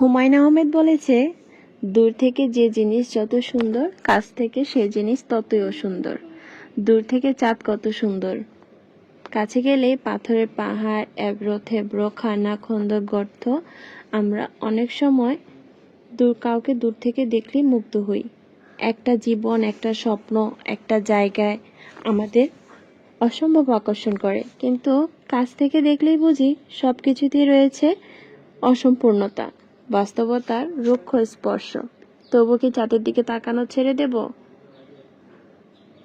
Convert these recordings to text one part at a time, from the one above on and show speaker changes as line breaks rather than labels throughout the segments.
হুমায়ূন আহমেদ বলেছে, দূর থেকে যে জিনিস যত সুন্দর, কাছ থেকে সে জিনিস ততই অসুন্দর। দূর থেকে চাঁদ কত সুন্দর, কাছে গেলে পাথরের পাহাড়, এবড়ো থেবড়ো, খানা খন্দক গর্ত। আমরা অনেক সময় কাউকে দূর থেকে দেখলেই মুগ্ধ হই। একটা জীবন, একটা স্বপ্ন, একটা জায়গায় আমাদের অসম্ভব আকর্ষণ করে, কিন্তু কাছ থেকে দেখলেই বুঝি সব কিছুতেই রয়েছে অসম্পূর্ণতা, বাস্তবতার রুক্ষ স্পর্শ। তবু কি চাঁদের দিকে তাকানো ছেড়ে দেব?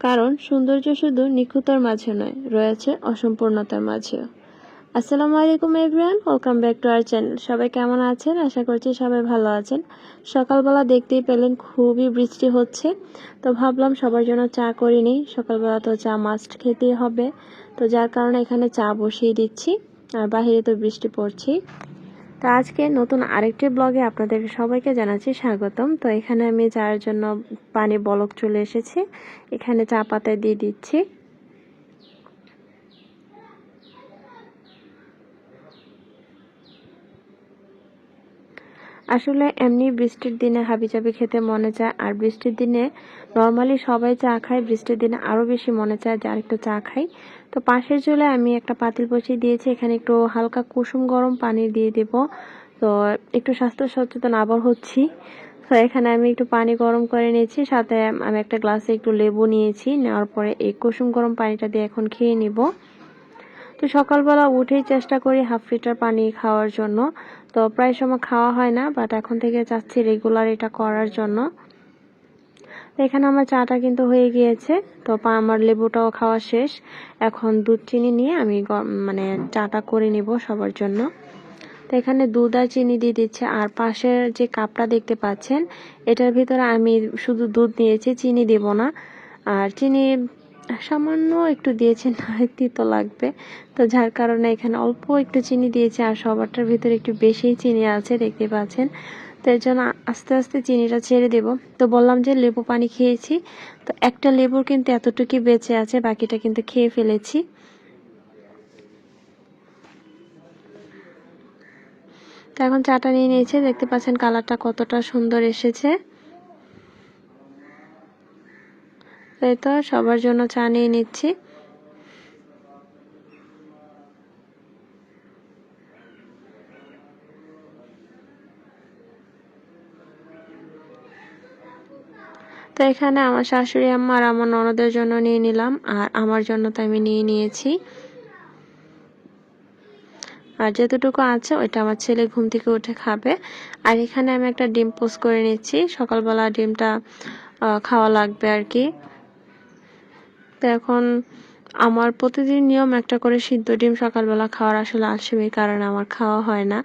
কারণ সৌন্দর্য শুধু নিখুঁতর মাঝে নয়, রয়েছে অসম্পূর্ণতার মাঝেও। আসসালামু আলাইকুম everyone, welcome back to our channel. সবাই কেমন আছেন? আশা করছি সবাই ভালো আছেন। সকালবেলা দেখতেই পেলেন খুবই বৃষ্টি হচ্ছে, তো ভাবলাম সবার জন্য চা করে নিই। সকালবেলা তো চা মাস্ট খেতেই হবে, তো যার কারণে এখানে চা বসিয়ে দিচ্ছি, আর বাইরে তো বৃষ্টি পড়ছে। তো আজকে নতুন আরেকটি ব্লগে আপনাদের সবাইকে জানাচ্ছি স্বাগতম। তো এখানে আমি চায়ের জন্য পানি বলক চলে এসেছে, এখানে চা পাতায় দিয়ে দিচ্ছি। আসলে এমনি বৃষ্টির দিনে হাবিজাবি খেতে মনে চায়, আর বৃষ্টির দিনে নর্মালি সবাই চা খায়, বৃষ্টির দিনে আরও বেশি মনে চায় যে আরেকটু চা খাই। তো পাশের চুলে আমি একটা পাতিল বসিয়ে দিয়েছি, এখানে একটু হালকা কুসুম গরম পানি দিয়ে দেব। তো একটু স্বাস্থ্য সচেতন আবার হচ্ছি, তো এখানে আমি একটু পানি গরম করে নিয়েছি, সাথে আমি একটা গ্লাসে একটু লেবু নিয়েছি। নেওয়ার পরে এই কুসুম গরম পানিটা দিয়ে এখন খেয়ে নিব। তো সকালবেলা উঠেই চেষ্টা করি হাফ লিটার পানি খাওয়ার জন্য। তো প্রায় সময় খাওয়া হয় না, বাট এখন থেকে চাচ্ছি রেগুলার এটা করার জন্য। এখানে আমার চাটা কিন্তু হয়ে গিয়েছে, তো আমার লেবুটাও খাওয়া শেষ। এখন দুধ চিনি নিয়ে আমি চাটা করে নিব সবার জন্য। তো এখানে দুধ আর চিনি দিয়ে দিচ্ছে, আর পাশের যে কাপটা দেখতে পাচ্ছেন এটার ভিতরে আমি শুধু দুধ নিয়েছি, চিনি দেব না। আর চিনি সামান্য একটু দিয়েছি, না তিতো লাগবে, তো যার কারণে এখানে অল্প একটু চিনি দিয়েছি। আর সবারটার ভিতরে একটু বেশি চিনি আছে দেখতে পাচ্ছেন, তো এর জন্য আস্তে আস্তে চিনিটা ছেড়ে দেব। তো বললাম যে লেবু পানি খেয়েছি, তো একটা লেবুর কিন্তু এতটুকুই বেঁচে আছে, বাকিটা কিন্তু খেয়ে ফেলেছি। তো এখন চাটা নিয়ে নিয়েছে, দেখতে পাচ্ছেন কালারটা কতটা সুন্দর এসেছে। তাই তো সবার জন্য চা নিয়ে নিচ্ছি। তো এখানে আমার শাশুড়ি আম্মা আর আমার ননদের জন্য নিয়ে নিলাম, আর আমার জন্য তো আমি নিয়ে নিয়েছি। আর যতটুকু আছে ওইটা আমার ছেলে ঘুম থেকে উঠে খাবে। আর এখানে আমি একটা ডিম পোস্ট করে নিচ্ছি, সকালবেলা ডিমটা খাওয়া লাগবে আর কি। তো এখন আমার প্রতিদিন নিয়ম একটা করে সিদ্ধ ডিম সকালবেলা খাওয়ার, আসলে আলসেমির কারণে আমার খাওয়া হয় না,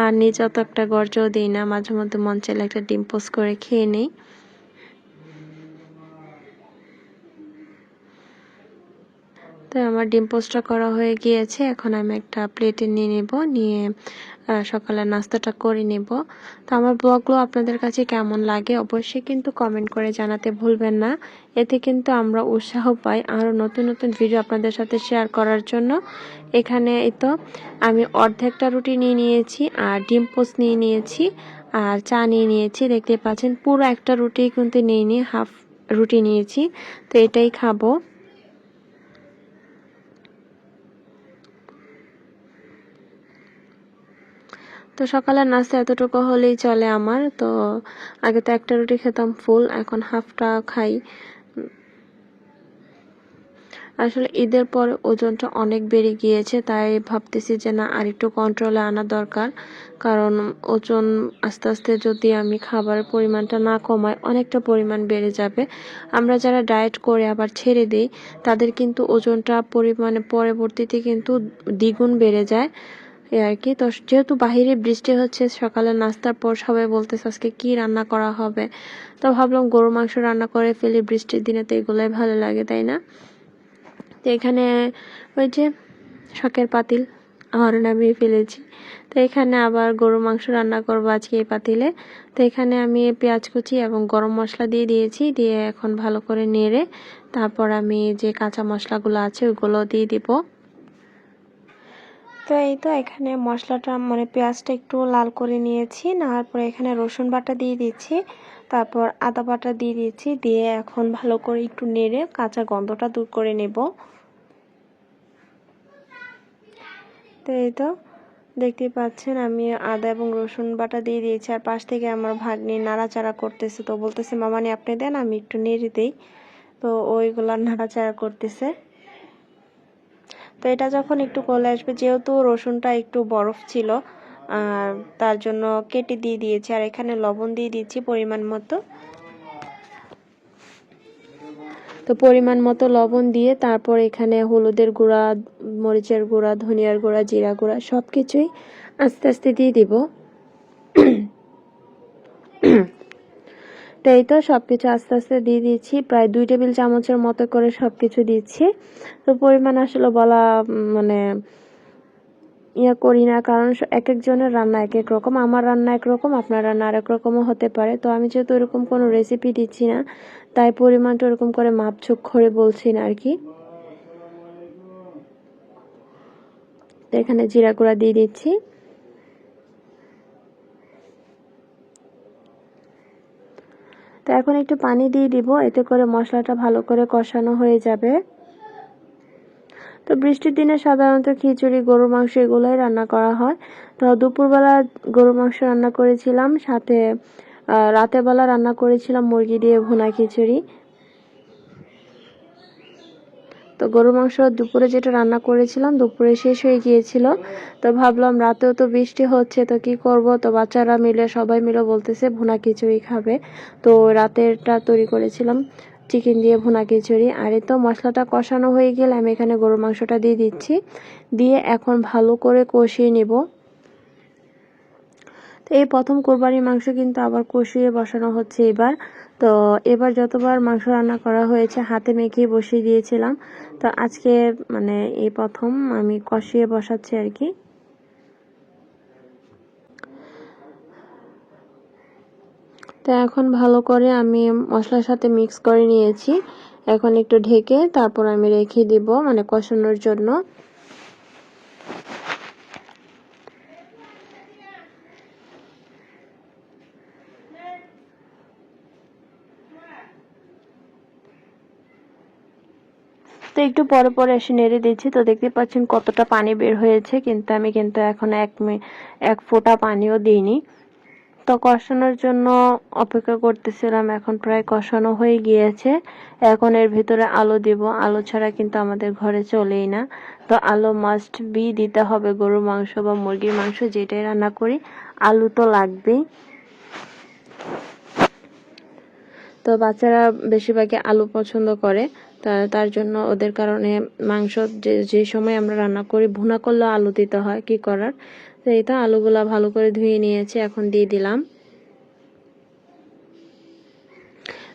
আর নিজে অত একটা গর্জও দিই না। মাঝে মধ্যে মন চাইলে একটা ডিম পোস্ট করে খেয়ে নিই। তো আমার ডিম পোস্টটা করা হয়ে গিয়েছে, এখন আমি একটা প্লেটে নিয়ে নেব, নিয়ে সকালের নাস্তাটা করে নেব। তো আমার ব্লগগুলো আপনাদের কাছে কেমন লাগে অবশ্যই কিন্তু কমেন্ট করে জানাতে ভুলবেন না, এতে কিন্তু আমরা উৎসাহ পাই আরও নতুন নতুন ভিডিও আপনাদের সাথে শেয়ার করার জন্য। এখানে এই তো আমি অর্ধেকটা রুটি নিয়ে নিয়েছি, আর ডিম পোস্ট নিয়ে নিয়েছি, আর চা নিয়ে নিয়েছি। দেখতে পাচ্ছেন পুরো একটা রুটি কিন্তু নিয়ে হাফ রুটি নিয়েছি, তো এটাই খাবো। তো সকালের নাস্তা এতটুকু হলেই চলে আমার। তো আগে তো একটা রুটি খেতাম ফুল, এখন হাফটা খাই। আসলে ঈদের পরে ওজনটা অনেক বেড়ে গিয়েছে, তাই ভাবতেছি যে না আর একটু কন্ট্রোলে আনা দরকার। কারণ ওজন আস্তে আস্তে যদি আমি খাবারের পরিমাণটা না কমাই, অনেকটা পরিমাণ বেড়ে যাবে। আমরা যারা ডায়েট করে আবার ছেড়ে দিই, তাদের কিন্তু ওজনটা পরবর্তীতে কিন্তু দ্বিগুণ বেড়ে যায় এই আর কি। তো যেহেতু বাহিরে বৃষ্টি হচ্ছে, সকালে নাস্তার পর সবাই বলতেছে আজকে কি রান্না করা হবে, তো ভাবলাম গরুর মাংস রান্না করে ফেলি, বৃষ্টির দিনে তো এগুলোই ভালো লাগে, তাই না? তো এখানে ওই যে শখের পাতিল আমার নামিয়ে ফেলেছি, তো এখানে আবার গরুর মাংস রান্না করবো আজকে এই পাতিলে। তো এখানে আমি পেঁয়াজ কুচি এবং গরম মশলা দিয়ে দিয়েছি, দিয়ে এখন ভালো করে নেড়ে তারপর আমি যে কাঁচা মশলাগুলো আছে ওইগুলো দিয়ে দিব। তো এই তো এখানে মশলাটা মানে পেঁয়াজটা একটু লাল করে নিয়েছি, নেওয়ার পরে এখানে রসুন বাটা দিয়ে দিচ্ছি, তারপর আদা বাটা দিয়ে দিচ্ছি, দিয়ে এখন ভালো করে একটু নেড়ে কাঁচা গন্ধটা দূর করে নেব। তো এই তো দেখতেই পাচ্ছেন আমি আদা এবং রসুন বাটা দিয়ে দিয়েছি, আর পাশ থেকে আমার ভাগ্নি নাড়াচাড়া করতেছে, তো বলতেছে মামানি আপনি দেন আমি একটু নেড়ে দিই, তো ওইগুলা নাড়াচাড়া করতেছে। তো এটা যখন একটু গলে আসবে, যেহেতু রসুনটা একটু বরফ ছিল আর তার জন্য কেটে দিয়ে দিয়েছি, আর এখানে লবণ দিয়ে দিচ্ছি পরিমাণ মতো। তো পরিমাণ মতো লবণ দিয়ে তারপর এখানে হলুদের গুঁড়া, মরিচের গুঁড়া, ধনিয়ার গুঁড়া, জিরা গুঁড়া সব কিছুই আস্তে আস্তে দিয়ে দিব। তো এই তো সবকিছু আস্তে আস্তে দিয়ে দিচ্ছি, প্রায় 2 টেবিল চামচের মতো করে সবকিছু দিচ্ছি। তো পরিমাণ আসলে বলা মানে করি না, কারণ এক একজনের রান্না এক এক রকম, আমার রান্না একরকম, আপনার রান্না আরেক রকমও হতে পারে। তো আমি যেহেতু এরকম কোনো রেসিপি দিচ্ছি না, তাই পরিমাণটা ওরকম করে মাপঝোক করে বলছি না আর কি। তো এখানে জিরা গুঁড়া দিয়ে দিচ্ছি। তো এখন একটু পানি দিয়ে দিব, এতে করে মশলাটা ভালো করে কষানো হয়ে যাবে। তো বৃষ্টির দিনে সাধারণত খিচুড়ি, গরুর মাংস এগুলোই রান্না করা হয়। তো দুপুরবেলা গরুর মাংস রান্না করেছিলাম, সাথে রাতের বেলা রান্না করেছিলাম মুরগি দিয়ে ভুনা খিচুড়ি। তো গরুর মাংস দুপুরে যেটা রান্না করেছিলাম দুপুরে শেষ হয়ে গিয়েছিল, তো ভাবলাম রাতেও তো বৃষ্টি হচ্ছে, তো কি করব, তো বাচ্চারা মিলে সবাই মিলে বলতেছে ভুনা খিচুড়ি খাবে, তো রাতেরটা তৈরি করেছিলাম চিকেন দিয়ে ভুনা খিচুড়ি। আর এই তো মশলাটা কষানো হয়ে গেলে আমি এখানে গরুর মাংসটা দিয়ে দিচ্ছি, দিয়ে এখন ভালো করে কষিয়ে নেব। তো এই প্রথম কোরবানির মাংস কিন্তু আবার কষিয়ে বসানো হচ্ছে এবার। তো এবার যতবার মাংস রান্না করা হয়েছে হাতে মেখে বসিয়ে দিয়েছিলাম, তো আজকে মানে এই প্রথম আমি কষিয়ে বসাচ্ছি আর কি। তো এখন ভালো করে আমি মশলার সাথে মিক্স করে নিয়েছি, এখন একটু ঢেকে তারপর আমি রেখে দিব মানে কষানোর জন্য। তো একটু পরে পরে এসে নেড়ে দিচ্ছি, তো দেখতে পাচ্ছেন কতটা পানি বের হয়েছে, কিন্তু আমি এখন এক ফোঁটা পানিও দিইনি। তো কষানোর জন্য অপেক্ষা করতেছিলাম, এখন প্রায় কষানো হয়ে গিয়েছে। এখন এর ভিতরে আলু দিব, আলু ছাড়া কিন্তু আমাদের ঘরে চলেই না। তো আলু মাস্ট বি দিতে হবে, গরুর মাংস বা মুরগির মাংস যেটাই রান্না করি আলু তো লাগবেই। তো বাচ্চারা বেশিরভাগই আলু পছন্দ করে, তার জন্য ওদের কারণে মাংস যে সময় আমরা রান্না করি ভুনা করলে আলু দিতে হয়, কি করার। তো এই তো আলুগুলা ভালো করে ধুয়ে নিয়েছি, এখন দিয়ে দিলাম।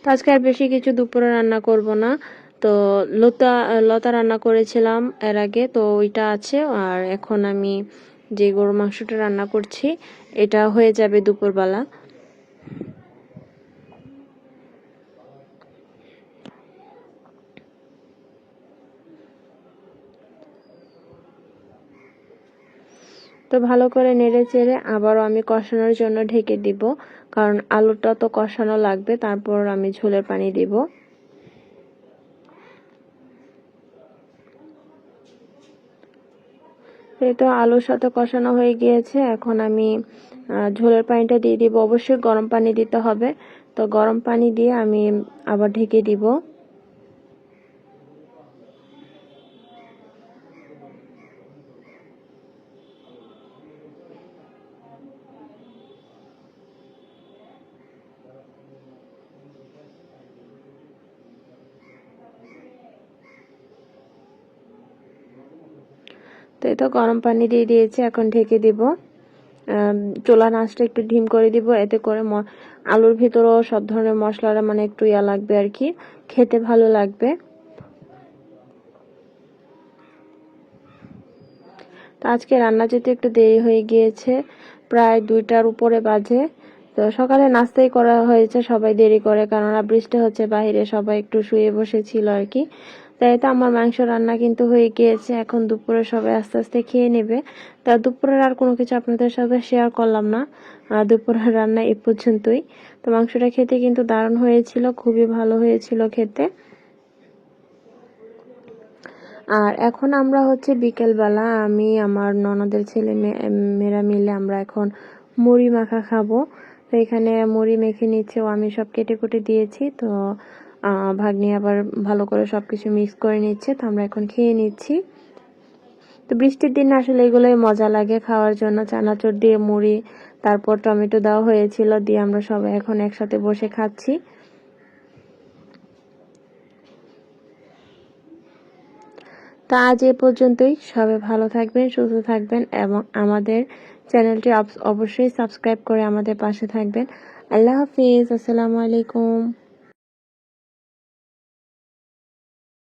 তো আজকে আর বেশি কিছু দুপুরে রান্না করব না। তো লতা রান্না করেছিলাম এর আগে, তো ওইটা আছে, আর এখন আমি যে গরুর মাংসটা রান্না করছি এটা হয়ে যাবে দুপুরবেলা। তো ভালো করে নেড়ে চেড়ে আবারও আমি কষানোর জন্য ঢেকে দিব, কারণ আলুটা তো কষানো লাগবে, তারপর আমি ঝোলের পানি দিব। এই তো আলুর সাথে কষানো হয়ে গিয়েছে, এখন আমি ঝোলের পানিটা দিয়ে দিব। অবশ্যই গরম পানি দিতে হবে, তো গরম পানি দিয়ে আমি আবার ঢেকে দিব। তো এই তো গরম পানি দিয়ে দিয়েছি, এখন ঢেকে দিব। চুলার আঁচটা একটু ঢিম করে দিব, এতে করে আলুর ভিতরেও সব ধরনের মশলাটা মানে একটু লাগবে আর কি, খেতে ভালো লাগবে। তো আজকে রান্না যেতে একটু দেরি হয়ে গিয়েছে, প্রায় 2টার উপরে বাজে। তো সকালে নাস্তাই করা হয়েছে, সবাই দেরি করে, কেননা বৃষ্টি হচ্ছে বাইরে, সবাই একটু শুয়ে বসেছিল আর কি। তাই তো আমার মাংস রান্না কিন্তু হয়ে গিয়েছে। এখন দুপুরে সবাই আস্তে আস্তে খেয়ে নেবে। তা দুপুরের আর কোনো কিছু আপনাদের সাথে শেয়ার করলাম না। দুপুরের রান্না এ পর্যন্তই। তো মাংসটা খেতে কিন্তু দারুণ হয়েছিল, খুবই ভালো হয়েছিল খেতে। আর এখন আমরা হচ্ছে বিকেলবেলা আমি আমার ননদের ছেলে মেয়েরা মিলে আমরা এখন মুড়ি মাখা খাবো। তো এখানে মুড়ি মেখে নিচ্ছে, ও আমি সব কেটে কুটে দিয়েছি। তো ভাগ্নি আবার ভালো করে সব কিছু মিক্স করে নিচ্ছে। তো আমরা এখন খেয়ে নিচ্ছি। তো বৃষ্টির দিনে আসলে এগুলোই মজা লাগে খাওয়ার জন্য। চানাচুর দিয়ে মুড়ি, তারপর টমেটো দেওয়া হয়েছিল, দিয়ে আমরা সবাই এখন একসাথে বসে খাচ্ছি। তো আজ এ পর্যন্তই। সবাই ভালো থাকবেন, সুস্থ থাকবেন এবং আমাদের চ্যানেলটি অবশ্যই সাবস্ক্রাইব করে আমাদের পাশে থাকবেন। আল্লাহ হাফিজ। আসসালামু আলাইকুম।